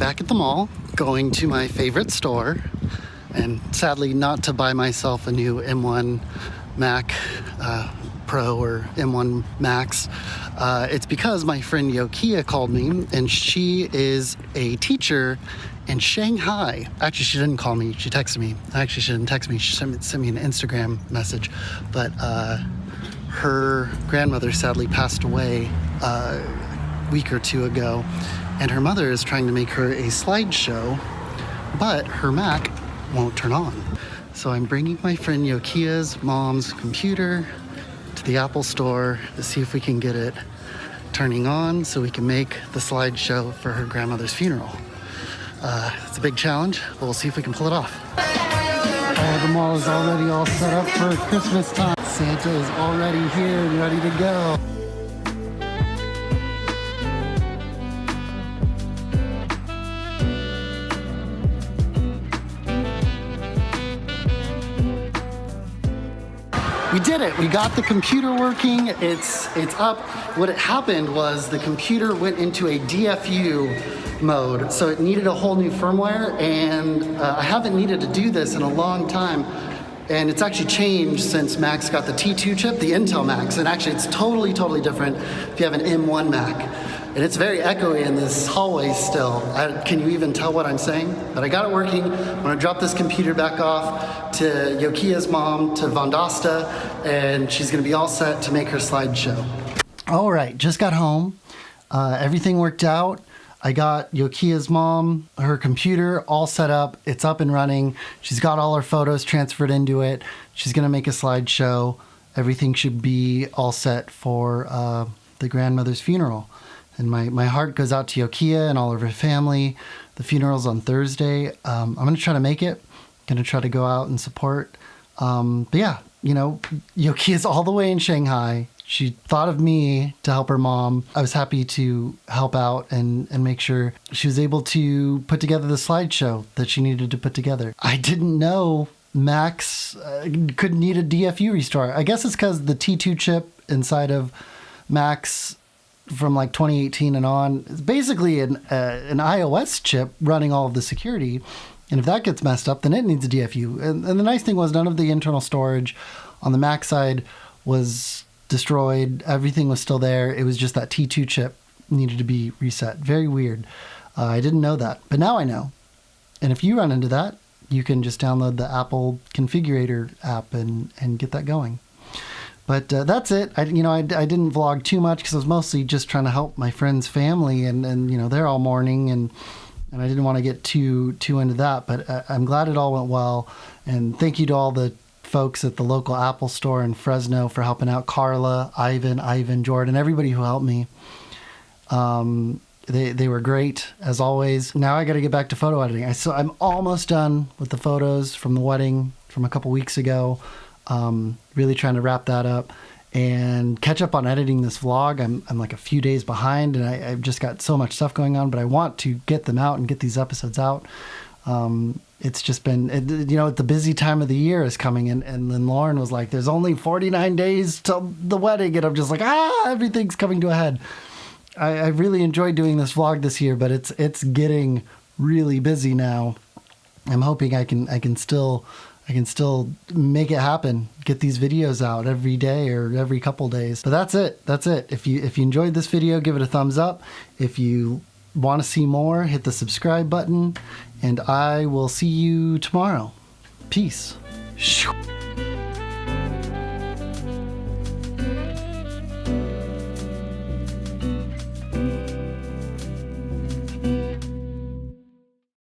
back at the mall, going to my favorite store, and sadly not to buy myself a new M1 Mac Pro or M1 Max. It's because my friend Yokia called me, and she is a teacher in Shanghai. Actually, she didn't call me, she texted me. Actually, she didn't text me, she sent me an Instagram message. But her grandmother sadly passed away a week or two ago, and her mother is trying to make her a slideshow, but her Mac won't turn on. So I'm bringing my friend Yokia's mom's computer to the Apple store to see if we can get it turning on so we can make the slideshow for her grandmother's funeral. It's a big challenge, but we'll see if we can pull it off. Oh, the mall is already all set up for Christmas time. Santa is already here and ready to go. We did it. We got the computer working. It's up. What had happened was the computer went into a DFU mode, so it needed a whole new firmware, and I haven't needed to do this in a long time. And it's actually changed since Max got the T2 chip, the Intel Max, and actually it's totally different if you have an M1 Mac. And it's very echoey in this hallway still. Can you even tell what I'm saying? But I got it working. I'm gonna drop this computer back off to Yokia's mom, to Vandasta, and she's gonna be all set to make her slideshow. All right, just got home. Everything worked out. I got Yokia's mom, her computer all set up. It's up and running. She's got all her photos transferred into it. She's gonna make a slideshow. Everything should be all set for the grandmother's funeral. And my heart goes out to Yokia and all of her family. The funeral's on Thursday. I'm gonna try to make it. Gonna try to go out and support. But yeah, you know, Yokia's all the way in Shanghai. She thought of me to help her mom. I was happy to help out and make sure she was able to put together the slideshow that she needed to put together. I didn't know Max could need a DFU restore. I guess it's because the T2 chip inside of Max from like 2018 and on is basically an iOS chip running all of the security. And if that gets messed up, then it needs a DFU. And the nice thing was none of the internal storage on the Mac side was destroyed. Everything was still there. It was just that T2 chip needed to be reset. Very weird. I didn't know that, but now I know. And if you run into that, you can just download the Apple Configurator app and get that going. But that's it. I didn't vlog too much because I was mostly just trying to help my friend's family, and you know, they're all mourning, and I didn't want to get too into that. But I'm glad it all went well, and thank you to all the folks at the local Apple store in Fresno for helping out. Carla, Ivan, Jordan, everybody who helped me. They were great as always. Now I got to get back to photo editing. I'm almost done with the photos from the wedding from a couple weeks ago. Really trying to wrap that up and catch up on editing this vlog. I'm like a few days behind, and I've just got so much stuff going on, but I want to get them out and get these episodes out. It's just been, the busy time of the year is coming, and then Lauren was like, there's only 49 days till the wedding, and I'm just like, everything's coming to a head. I really enjoyed doing this vlog this year, but it's getting really busy now. I'm hoping I can still make it happen, get these videos out every day or every couple days. But that's it. If you enjoyed this video, give it a thumbs up. If you want to see more, hit the subscribe button, and I will see you tomorrow. Peace.